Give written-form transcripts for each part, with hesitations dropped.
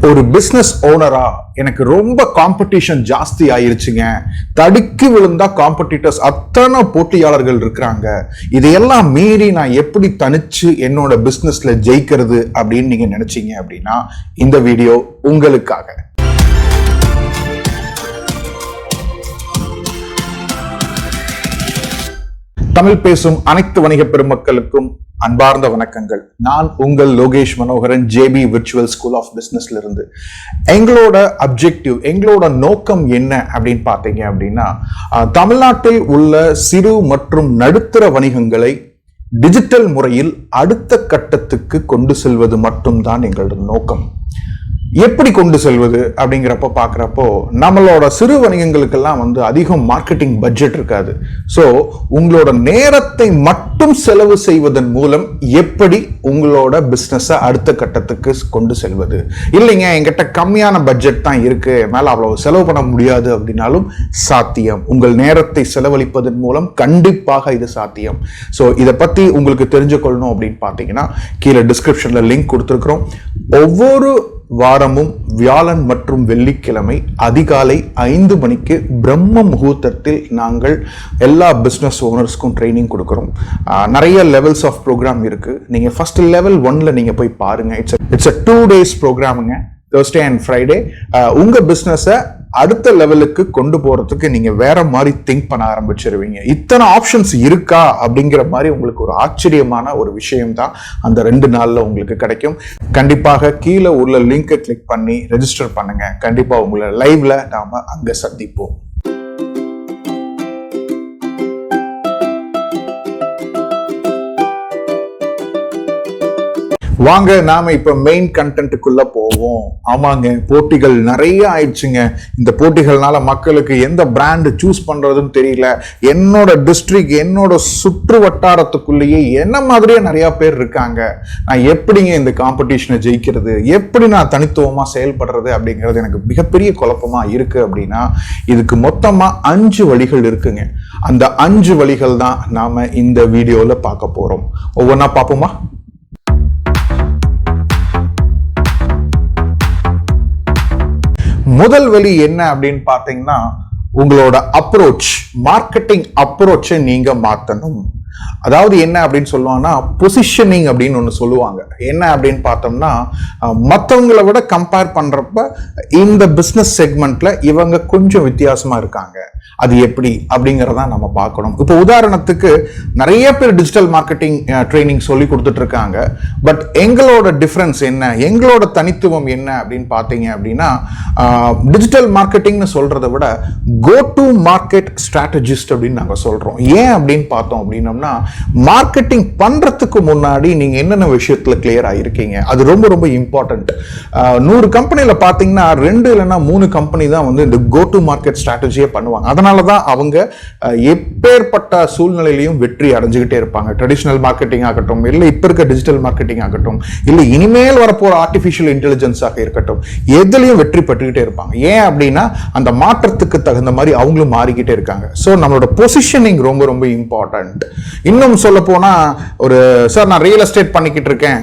ஒரு பிசினஸ் ஓனரா எனக்கு ரொம்ப காம்படிஷன் ஜாஸ்தி ஆயிருச்சுங்க. தடுக்கி விழுந்தா காம்படிட்டர்ஸ் அத்தனை போட்டியாளர்கள் இருக்கிறாங்க. இதையெல்லாம் மீறி நான் எப்படி தனிச்சு என்னோட பிசினஸ்ல ஜெயிக்கிறது அப்படின்னு நீங்க நினைச்சீங்க அப்படின்னா இந்த வீடியோ உங்களுக்காக. தமிழ் பேசும் அனைத்து வணிக பெருமக்களுக்கும் அன்பார்ந்த வணக்கங்கள். நான் உங்கள் Lokesh Manoharan, JP virtual school of பிசினஸ்ல இருந்து. எங்களோட அப்ஜெக்டிவ், எங்களோட நோக்கம் என்ன அப்படின்னு பார்த்தீங்க அப்படின்னா, தமிழ்நாட்டில் உள்ள சிறு மற்றும் நடுத்தர வணிகங்களை டிஜிட்டல் முறையில் அடுத்த கட்டத்துக்கு கொண்டு செல்வது மட்டும்தான் எங்களோட நோக்கம். எப்படி கொண்டு செல்வது அப்படிங்கிறப்ப பார்க்குறப்போ நம்மளோட சிறு வணிகங்களுக்கெல்லாம் அதிகம் மார்க்கெட்டிங் பட்ஜெட் இருக்காது. ஸோ உங்களோட நேரத்தை மட்டும் செலவு செய்வதன் மூலம் எப்படி உங்களோட பிஸ்னஸை அடுத்த கட்டத்துக்கு கொண்டு செல்வது. இல்லைங்க, என்கிட்ட கம்மியான பட்ஜெட் தான் இருக்கு, மேலே அவ்வளவு செலவு பண்ண முடியாது அப்படின்னாலும் சாத்தியம். உங்கள் நேரத்தை செலவழிப்பதன் மூலம் கண்டிப்பாக இது சாத்தியம். ஸோ இதை பற்றி உங்களுக்கு தெரிஞ்சுக்கொள்ளணும் அப்படின்னு பார்த்தீங்கன்னா கீழே டிஸ்கிரிப்ஷனில் லிங்க் கொடுத்துருக்குறோம். ஒவ்வொரு வாரமும் வியாழன் மற்றும் வெள்ளிக்கிழமை அதிகாலை 5 மணிக்கு பிரம்ம முகூர்த்தத்தில் நாங்கள் எல்லா பிஸ்னஸ் ஓனர்ஸ்க்கும் ட்ரைனிங் கொடுக்குறோம். நிறைய லெவல்ஸ் ஆஃப் ப்ரோக்ராம் இருக்கு. நீங்க ஃபர்ஸ்ட் லெவல் 1ல நீங்க போய் பாருங்க. It's a 2 days ப்ரோக்ராமுங்க. Thursday and Friday. உங்க பிஸ்னஸை அடுத்த லெவலுக்கு கொண்டு போறதுக்கு நீங்க வேற மாதிரி திங்க் பண்ண ஆரம்பிச்சிருவீங்க. இத்தனை ஆப்ஷன்ஸ் இருக்கா அப்படிங்கிற மாதிரி உங்களுக்கு ஒரு ஆச்சரியமான ஒரு விஷயம் தான் அந்த 2 நாள்ல உங்களுக்கு கிடைக்கும். கண்டிப்பாக கீழே உள்ள லிங்கை கிளிக் பண்ணி ரெஜிஸ்டர் பண்ணுங்க. கண்டிப்பா உங்களை லைவ்ல நாம அங்க சந்திப்போம். வாங்க நாம இப்ப மெயின் கண்டென்ட்டுக்குள்ள போவோம். ஆமாங்க, போட்டிகள் நிறைய ஆயிடுச்சுங்க. இந்த போட்டிகள்னால மக்களுக்கு எந்த பிராண்ட் சூஸ் பண்றதுன்னு தெரியல. என்னோட டிஸ்ட்ரிக்ட், என்னோட சுற்று வட்டாரத்துக்குள்ளேயே என்ன மாதிரியே நிறைய பேர் இருக்காங்க. நான் எப்படிங்க இந்த காம்படிஷனை ஜெயிக்கிறது, எப்படி நான் தனித்துவமா செயல்படுறது அப்படிங்கிறது எனக்கு மிகப்பெரிய குழப்பமா இருக்கு. அப்படின்னா இதுக்கு மொத்தமா 5 வழிகள் இருக்குங்க. அந்த 5 வழிகள் தான் நாம இந்த வீடியோல பார்க்க போறோம். ஒவ்வொன்றா பார்ப்போமா? முதல் வழி என்ன அப்படின்னு பார்த்தீங்கன்னா, உங்களோட அப்ரோச், மார்க்கெட்டிங் அப்ரோச்சை நீங்க மாத்தணும். அதாவது என்ன அப்படின்னு சொல்லுவாங்கன்னா, பொசிஷனிங் அப்படின்னு ஒன்று சொல்லுவாங்க. என்ன அப்படின்னு பார்த்தோம்னா, மற்றவங்களை விட கம்பேர் பண்றப்ப இந்த பிஸ்னஸ் செக்மெண்ட்ல இவங்க கொஞ்சம் வித்தியாசமா இருக்காங்க. அது எப்படி அப்படிங்கிறத நம்ம பார்க்கணும். இப்போ உதாரணத்துக்கு நிறைய பேர் டிஜிட்டல் மார்க்கெட்டிங் ட்ரைனிங் சொல்லி கொடுத்துட்டு இருக்காங்க. பட் எங்களோட டிஃபரன்ஸ் என்ன, எங்களோட தனித்துவம் என்ன அப்படின்னு பார்த்தீங்க அப்படின்னா, டிஜிட்டல் மார்க்கெட்டிங்னு சொல்றதை விட கோ டு மார்க்கெட் ஸ்ட்ராட்டஜிஸ்ட் அப்படின்னு நாங்கள் சொல்றோம். ஏன் அப்படின்னு பார்த்தோம் அப்படின்னம்னா, மார்க்கெட்டிங் பண்றதுக்கு முன்னாடி நீங்க என்னென்ன விஷயத்துல கிளியர் ஆயிருக்கீங்க, அது ரொம்ப ரொம்ப இம்பார்ட்டன்ட். 100 கம்பெனில பார்த்தீங்கன்னா 2 இல்லைன்னா 3 கம்பெனி தான் இந்த கோ டு மார்க்கெட் ஸ்ட்ராட்டஜியே பண்ணுவாங்க. அதனாலதான் அவங்க எப்பேற்பட்ட சூழ்நிலையிலையும் வெற்றி அடைஞ்சுக்கிட்டே இருப்பாங்க. ட்ரெடிஷனல் மார்க்கெட்டிங் ஆகட்டும், இல்லை இப்ப இருக்க டிஜிட்டல் மார்க்கெட்டிங் ஆகட்டும், இல்லை இனிமேல் வரப்போற ஆர்டிபிஷியல் இன்டெலிஜென்ஸாக இருக்கட்டும், எதுலையும் வெற்றி பெற்றுக்கிட்டே இருப்பாங்க. ஏன் அப்படின்னா அந்த மாற்றத்துக்கு தகுந்த மாதிரி அவங்களும் மாறிக்கிட்டே இருக்காங்க. ஸோ நம்மளோட பொசிஷனிங் ரொம்ப ரொம்ப இம்பார்ட்டன்ட். இன்னும் சொல்ல போனா, ஒரு சார் நான் ரியல் எஸ்டேட் பண்ணிக்கிட்டு இருக்கேன்,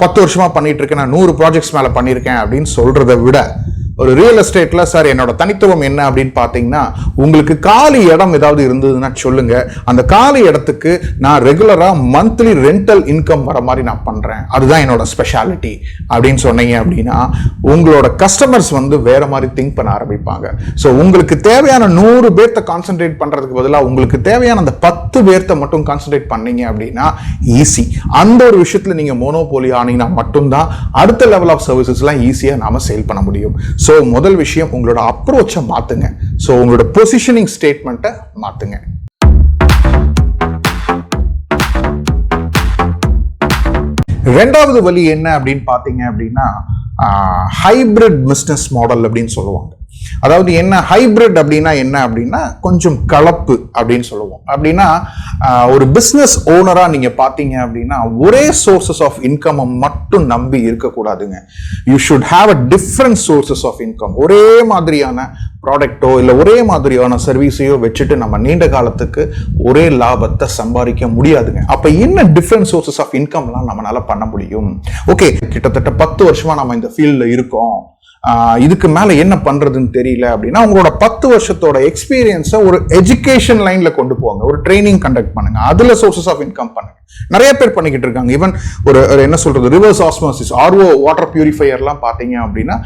10 வருஷமா பண்ணிட்டு இருக்கேன், நான் 100 ப்ராஜெக்ட்ஸ் மேல பண்ணியிருக்கேன் அப்படின்னு சொல்றதை விட, ஒரு ரியல் எஸ்டேட்ல சார் என்னோட தனித்துவம் என்ன அப்படின்னு பார்த்தீங்கன்னா, உங்களுக்கு காலி இடம் ஏதாவது இருந்ததுன்னா சொல்லுங்க, அந்த காலி இடத்துக்கு நான் ரெகுலரா மந்த்லி ரெண்டல் இன்கம் வர மாதிரி நான் பண்றேன், அதுதான் என்னோட ஸ்பெஷாலிட்டி அப்படின்னு சொன்னீங்க அப்படின்னா உங்களோட கஸ்டமர்ஸ் வேற மாதிரி திங்க் பண்ண ஆரம்பிப்பாங்க. ஸோ உங்களுக்கு தேவையான 100 பேர்த்த கான்சென்ட்ரேட் பண்றதுக்கு பதிலாக உங்களுக்கு தேவையான அந்த 10 பேர்த்த மட்டும் கான்சென்ட்ரேட் பண்ணீங்க அப்படின்னா ஈஸி. அந்த ஒரு விஷயத்துல நீங்க மோனோபோலி ஆனீங்கன்னா மட்டும்தான் அடுத்த லெவல் ஆஃப் சர்வீசஸ்லாம் ஈஸியா நாம சேல் பண்ண முடியும். ஸோ முதல் விஷயம், உங்களோட அப்ரோச்சை மாத்துங்க. ஸோ உங்களோட பொசிஷனிங் ஸ்டேட்மெண்ட்டை மாத்துங்க. ரெண்டாவது வழி என்ன அப்படின்னு பார்த்தீங்க அப்படின்னா, ஹைபிரிட் பிசினஸ் மாடல் அப்படின்னு சொல்லுவாங்க. அதாவது என்ன ஹைபிரிட் அப்படின்னா என்ன அப்படின்னா கொஞ்சம் கலப்பு அப்படின்னு சொல்லுவோம். அப்படின்னா ஒரு பிசினஸ் ஓனரா நீங்க பாத்தீங்க அப்படின்னா ஒரே சோர்சஸ் ஆஃப் இன்கம் மட்டும் நம்பி இருக்கக்கூடாதுங்க. You should have a different sources of income. ஒரே மாதிரியான ப்ராடக்டோ இல்லை ஒரே மாதிரியான சர்வீஸையோ வச்சுட்டு நம்ம நீண்ட காலத்துக்கு ஒரே லாபத்தை சம்பாதிக்க முடியாதுங்க. அப்ப என்ன டிஃப்ரெண்ட் சோர்சஸ் ஆஃப் இன்கம்லாம் நம்மளால பண்ண முடியும்? ஓகே, கிட்டத்தட்ட 10 வருஷமா நம்ம இந்த ஃபீல்ட்ல இருக்கோம், இதுக்கு மேல என்ன பண்றதுன்னு தெரியல அப்படின்னா உங்களோட 10 வருஷத்தோட எக்ஸ்பீரியன்ஸை ஒரு எஜுகேஷன் லைன்ல கொண்டு போங்க. ஒரு ட்ரைனிங் கண்டக்ட் பண்ணுங்க, அதுல சோர்சஸ் ஆஃப் இன்கம் பண்ணுங்க. நிறைய பேர் பண்ணிக்கிட்டு இருக்காங்க. ஈவன் ஒரு என்ன சொல்றது, ரிவர்ஸ் ஆஸ்மோசிஸ், ஆர்ஓ வாட்டர் பியூரிஃபையர்லாம் பாத்தீங்க அப்படின்னா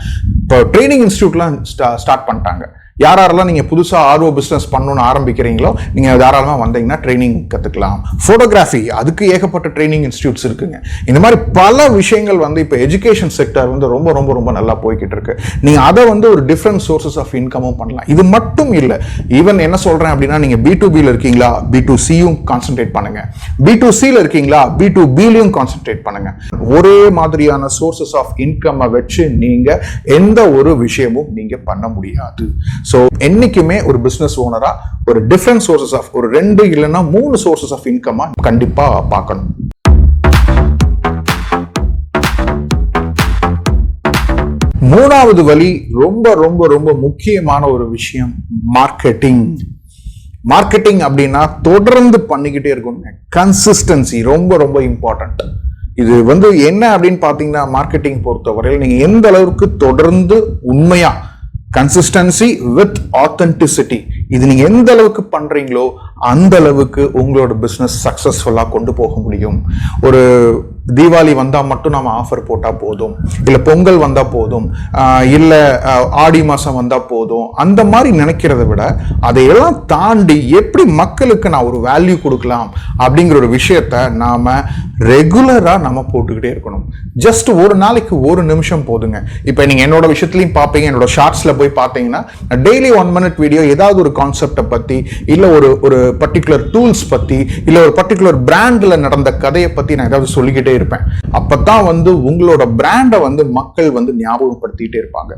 இப்போ ட்ரைனிங் இன்ஸ்டியூட்லாம் ஸ்டார்ட் பண்ணிட்டாங்க. யாரெல்லாம் நீங்க புதுசா ஆர்ஓ பிசினஸ் பண்ணணும்னு ஆரம்பிக்கிறீங்களோ நீங்க தாராளமா வந்தீங்கன்னா ட்ரைனிங் கத்துக்கலாம். போட்டோகிராஃபி, அதுக்கு ஏகப்பட்ட ட்ரைனிங் இன்ஸ்டியூட்ஸ் இருக்குங்க. இந்த மாதிரி பல விஷயங்கள் இப்போ எஜுகேஷன் செக்டர் ரொம்ப ரொம்ப ரொம்ப நல்லா போய்கிட்டு இருக்கு. நீங்க அதை ஒரு டிஃப்ரெண்ட் சோர்சஸ் ஆஃப் இன்கமும் பண்ணலாம். இது மட்டும் இல்லை, ஈவன் என்ன சொல்றேன் அப்படின்னா நீங்க B2B இருக்கீங்களா, B2Cயும் கான்சென்ட்ரேட் பண்ணுங்க. B2Cல இருக்கீங்களா, B2Bலயும் கான்சென்ட்ரேட் பண்ணுங்க. ஒரே மாதிரியான சோர்சஸ் ஆஃப் இன்கம் வச்சு நீங்க எந்த ஒரு விஷயமும் நீங்க பண்ண முடியாது. ஸோ என்னைக்குமே ஒரு பிசினஸ் ஓனரா ஒரு டிஃப்ரெண்ட் சோர்சஸ் ஆஃப் ஒரு 2 இல்லைன்னா 3 சோர்சஸ் ஆஃப் இன்கமா கண்டிப்பா பார்க்கணும். மூணாவது வழி ரொம்ப ரொம்ப ரொம்ப முக்கியமான ஒரு விஷயம், மார்க்கெட்டிங். மார்க்கெட்டிங் அப்படின்னா தொடர்ந்து பண்ணிக்கிட்டே இருக்கணும். கன்சிஸ்டன்சி ரொம்ப ரொம்ப இம்பார்ட்டன்ட். இது என்ன அப்படின்னு பாத்தீங்கன்னா மார்க்கெட்டிங் பொறுத்தவரையில் நீங்க எந்த அளவுக்கு தொடர்ந்து உண்மையா கன்சிஸ்டன்சி வித் ஆத்தென்டிசிட்டி இது நீங்க எந்த அளவுக்கு பண்றீங்களோ அந்த அளவுக்கு உங்களோட பிசினஸ் சக்சஸ்ஃபுல்லா கொண்டு போக முடியும். ஒரு தீபாவளி வந்தா மட்டும் நாம ஆஃபர் போட்டா போதும், இல்ல பொங்கல் வந்தா போதும், இல்ல ஆடி மாசம் வந்தா போதும், அந்த மாதிரி நினைக்கிறத விட அதையெல்லாம் தாண்டி எப்படி மக்களுக்கு நான் ஒரு வேல்யூ கொடுக்கலாம் அப்படிங்கிற ஒரு விஷயத்த நாம ரெகுலரா நம்ம போட்டுக்கிட்டே இருக்கணும். ஜஸ்ட் ஒரு நாளைக்கு 1 நிமிஷம் போதுங்க. இப்ப நீங்க என்னோட விஷயத்திலையும் பாப்பீங்க, என்னோட ஷார்ட்ஸ்ல போய் பாத்தீங்கன்னா டெய்லி 1 மினிட் வீடியோ ஏதாவது ஒரு கான்செப்டை பத்தி, இல்ல ஒரு பர்டிகுலர் டூல்ஸ் பத்தி, இல்ல ஒரு பர்டிகுலர் பிராண்ட்ல நடந்த கதையை பத்தி நான் ஏதாவது சொல்லிக்கிட்டே இருப்பேன். அப்பதான் உங்களோட பிராண்டை மக்கள் ஞாபகப்படுத்திட்டே இருப்பாங்க.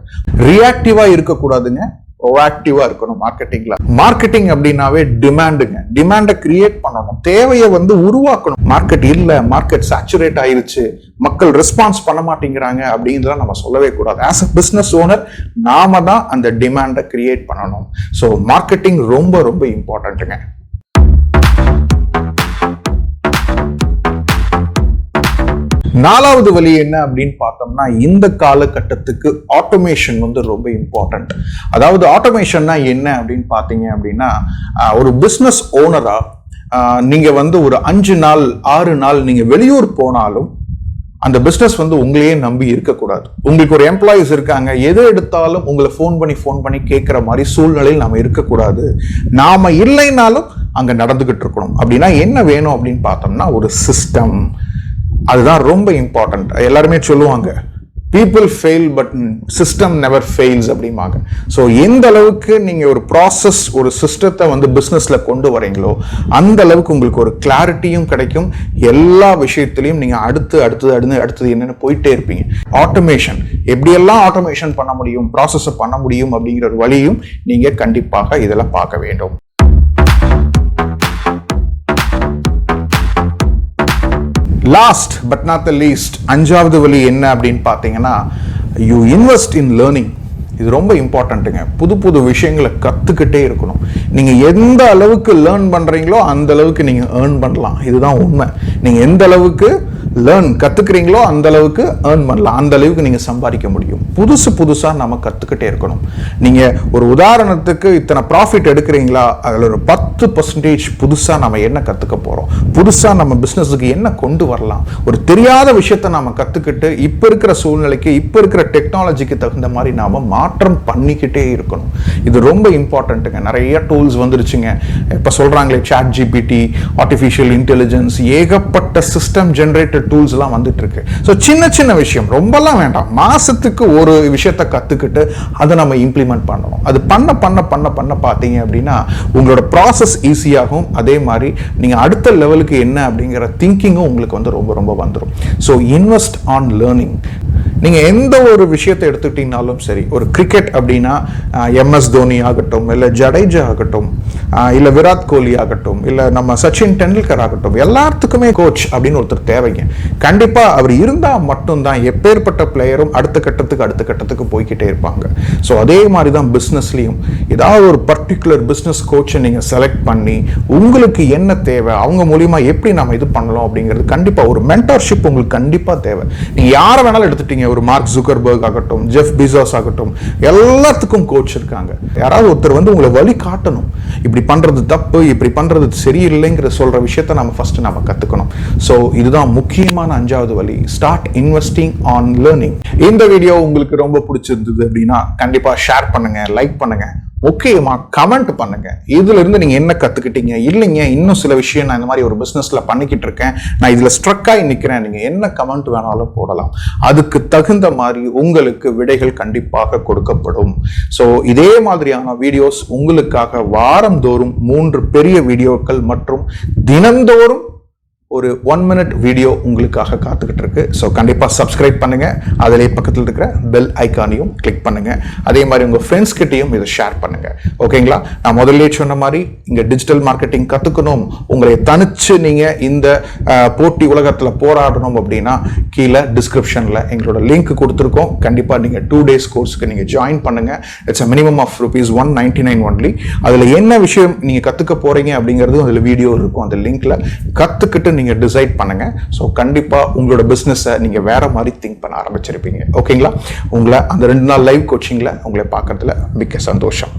ரியாக்டிவா இருக்கக்கூடாதுங்க, ப்ரோஆக்டிவா இருக்கணும். மார்க்கெட்டிங்ல மார்க்கெட்டிங் அப்படின்னாவே டிமாண்டுங்க. டிமாண்டை கிரியேட் பண்ணணும், தேவையை உருவாக்கணும். மார்க்கெட் இல்ல, மார்க்கெட் சேச்சுரேட் ஆயிருச்சு, மக்கள் ரெஸ்பான்ஸ் பண்ண மாட்டேங்கிறாங்க அப்படின்றத நம்ம சொல்லவே கூடாது. ஆஸ் அ பிசினஸ் ஓனர் நாம தான் அந்த டிமாண்டை கிரியேட் பண்ணணும். ஸோ மார்க்கெட்டிங் ரொம்ப ரொம்ப இம்பார்ட்டன்ட்டுங்க. நாலாவது வழி என்ன அப்படின்னு பார்த்தோம்னா இந்த காலகட்டத்துக்கு ஆட்டோமேஷன் ரொம்ப இம்பார்ட்டன்ட். அதாவது ஆட்டோமேஷன்னா என்ன அப்படின்னு பார்த்தீங்க அப்படின்னா ஒரு பிசினஸ் ஓனரா நீங்க ஒரு 5 நாள் 6 நாள் நீங்க வெளியூர் போனாலும் அந்த பிசினஸ் உங்களையே நம்பி இருக்கக்கூடாது. உங்களுக்கு ஒரு எம்ப்ளாயிஸ் இருக்காங்க, எது எடுத்தாலும் உங்களை ஃபோன் பண்ணி கேட்கிற மாதிரி சூழ்நிலையில் நாம இருக்கக்கூடாது. நாம இல்லைனாலும் அங்க நடந்துகிட்டு இருக்கணும். அப்படின்னா என்ன வேணும் அப்படின்னு பார்த்தோம்னா ஒரு சிஸ்டம். அதுதான் ரொம்ப இம்பார்ட்டன்ட். எல்லாருமே சொல்லுவாங்க people fail but system never fails அப்படிம்பாங்க. ஸோ எந்த அளவுக்கு நீங்க ஒரு ப்ராசஸ் ஒரு சிஸ்டத்தை பிசினஸ்ல கொண்டு வரீங்களோ அந்த அளவுக்கு உங்களுக்கு ஒரு கிளாரிட்டியும் கிடைக்கும். எல்லா விஷயத்திலையும் நீங்க அடுத்தது என்னன்னு போயிட்டே இருப்பீங்க. ஆட்டோமேஷன், எப்படியெல்லாம் ஆட்டோமேஷன் பண்ண முடியும், ப்ராசஸ் பண்ண முடியும் அப்படிங்கிற ஒரு வழியும் நீங்க கண்டிப்பாக இதெல்லாம் பார்க்க வேண்டும். Last but not the least, 5வது வழி என்ன அப்படின்னு பார்த்தீங்கன்னா யூ இன்வெஸ்ட் இன் லேர்னிங். இது ரொம்ப இம்பார்ட்டன்ட்டுங்க. புது விஷயங்களை கற்றுக்கிட்டே இருக்கணும். நீங்கள் எந்த அளவுக்கு லேர்ன் பண்ணுறீங்களோ அந்த அளவுக்கு நீங்கள் ஏர்ன் பண்ணலாம். இதுதான் உண்மை. நீங்கள் எந்த அளவுக்கு கற்றுக்கிறீங்களோ அந்த அளவுக்கு ஏர்ன் பண்ணலாம், அந்த அளவுக்கு நீங்கள் சம்பாதிக்க முடியும். புதுசாக நம்ம கற்றுக்கிட்டே இருக்கணும். நீங்கள் ஒரு உதாரணத்துக்கு இத்தனை ப்ராஃபிட் எடுக்கிறீங்களா, அதில் ஒரு 10% புதுசாக நம்ம என்ன கற்றுக்க போகிறோம், புதுசாக நம்ம பிஸ்னஸுக்கு என்ன கொண்டு வரலாம், ஒரு தெரியாத விஷயத்தை நம்ம கற்றுக்கிட்டு இப்போ இருக்கிற சூழ்நிலைக்கு இப்போ இருக்கிற டெக்னாலஜிக்கு தகுந்த மாதிரி நாம் மாற்றம் பண்ணிக்கிட்டே இருக்கணும். இது ரொம்ப இம்பார்ட்டன்ட்டுங்க. நிறைய டூல்ஸ் வந்துருச்சுங்க. இப்போ சொல்கிறாங்களே ChatGPT, ஆர்டிஃபிஷியல் இன்டெலிஜென்ஸ், ஏகப்பட்ட சிஸ்டம் ஜென்ரேட்டட் டூல்ஸ் எல்லாம் வந்துட்டு இருக்கு. ஸோ சின்ன விஷயம் ரொம்பலாம் வேண்டாம், மாசத்துக்கு ஒரு விஷயத்தை கத்துக்கிட்டு அதை நம்ம இம்ப்ளிமெண்ட் பண்ணணும். அது பண்ண பார்த்தீங்க அப்படின்னா உங்களோட ப்ராசஸ் ஈஸியாகும். அதே மாதிரி நீங்க அடுத்த லெவலுக்கு என்ன அப்படிங்கிற திங்கிங்கும் உங்களுக்கு ரொம்ப ரொம்ப வந்துடும். So invest on learning. நீங்க எந்த ஒரு விஷயத்தை எடுத்துக்கிட்டீங்கனாலும் சரி, ஒரு கிரிக்கெட் அப்படின்னா MS தோனி ஆகட்டும், இல்ல ஜடேஜா ஆகட்டும், இல்ல விராட் கோலி ஆகட்டும், இல்ல நம்ம சச்சின் டெண்டுல்கர் ஆகட்டும், எல்லாத்துக்குமே கோச் அப்படின்னு ஒருத்தர் தேவைங்க. கண்டிப்பா அவர் இருந்தா மட்டும்தான் எப்பேற்பட்ட பிளேயரும் அடுத்த கட்டத்துக்கு போய்கிட்டே இருப்பாங்க. ஸோ அதே மாதிரி தான் பிஸ்னஸ்லையும் ஏதாவது ஒரு பர்டிகுலர் பிஸ்னஸ் கோச்சை நீங்கள் செலக்ட் பண்ணி உங்களுக்கு என்ன தேவை, அவங்க மூலியமா எப்படி நம்ம இது பண்ணலாம் அப்படிங்கிறது கண்டிப்பாக ஒரு மென்டர்ஷிப் உங்களுக்கு கண்டிப்பாக தேவை. நீங்கள் யாரை வேணாலும் எடுத்துட்டீங்க, ஒரு மார்க் ஜுக்கர்பர்க் ஆகட்டும், ஜெஃப் பீசாஸ் ஆகட்டும், எல்லாத்துக்கும் கோச் இருக்காங்க. யாராவது ஒருத்தர் வந்து உங்களை வழி காட்டணும், இப்படி பண்றது தப்பு, இப்படி பண்றது சரியில்லைங்கிற சொல்ற விஷயத்த நம்ம ஃபர்ஸ்ட் நம்ம கத்துக்கணும். ஸோ இதுதான் முக்கியமான 5வது வழி. Start investing on learning. இந்த வீடியோ உங்களுக்கு ரொம்ப பிடிச்சிருந்தது அப்படின்னா கண்டிப்பா ஷேர் பண்ணுங்க, லைக் பண்ணுங்க, முக்கியமா கமெண்ட் பண்ணுங்க. இதுல இருந்து நீங்க என்ன கத்துக்கிட்டீங்க, இல்லைங்க இன்னும் சில விஷயம் நான் இந்த மாதிரி ஒரு பிசினஸ்ல பண்ணிக்கிட்டு இருக்கேன், நான் இதுல ஸ்ட்ரக் ஆகி நிக்கிறேன், நீங்க என்ன கமெண்ட் வேணாலும் போடலாம். அதுக்கு தகுந்த மாதிரி உங்களுக்கு விடைகள் கண்டிப்பாக கொடுக்கப்படும். ஸோ இதே மாதிரியான வீடியோஸ் உங்களுக்காக வாரந்தோறும் 3 பெரிய வீடியோக்கள் மற்றும் தினந்தோறும் ஒரு 1 மினிட் வீடியோ உங்களுக்காக காத்துக்கிட்டு இருக்கு. ஸோ கண்டிப்பா சப்ஸ்கிரைப் பண்ணுங்க, அதிலே பக்கத்தில் இருக்கிற பெல் ஐக்கானையும் கிளிக் பண்ணுங்க. அதே மாதிரி உங்க ஃப்ரெண்ட்ஸ் கிட்டையும் இதை ஷேர் பண்ணுங்க. ஓகேங்களா? நான் முதல்ல சொன்ன மாதிரி இங்க டிஜிட்டல் மார்க்கெட்டிங் கத்துக்கணும், உங்களை தனிச்சு நீங்க இந்த போட்டி உலகத்துல போராடணும் அப்படின்னா கீழே டிஸ்கிரிப்ஷன்ல எங்களோட லிங்க் கொடுத்துருக்கோம். கண்டிப்பா நீங்க 2 days கோர்ஸ்க்கு நீங்க ஜாயின் பண்ணுங்க. It's a minimum of ₹199 only. அதுல என்ன விஷயம் நீங்க கத்துக்க போறீங்க அப்படிங்கிறது அதுல வீடியோ இருக்கும். அந்த லிங்க்ல கத்துக்கிட்டு நீங்க டிசைட் பண்ணுங்க. சோ கண்டிப்பா உங்களோட பிசினஸை நீங்க வேற மாதிரி திங்க் பண்ண ஆரம்பிச்சிருப்பீங்க. ஓகேங்களா? உங்களை அந்த 2 நாள் லைவ் கோச்சிங்ல உங்களை பார்க்கறதுல மிக்க சந்தோஷம்.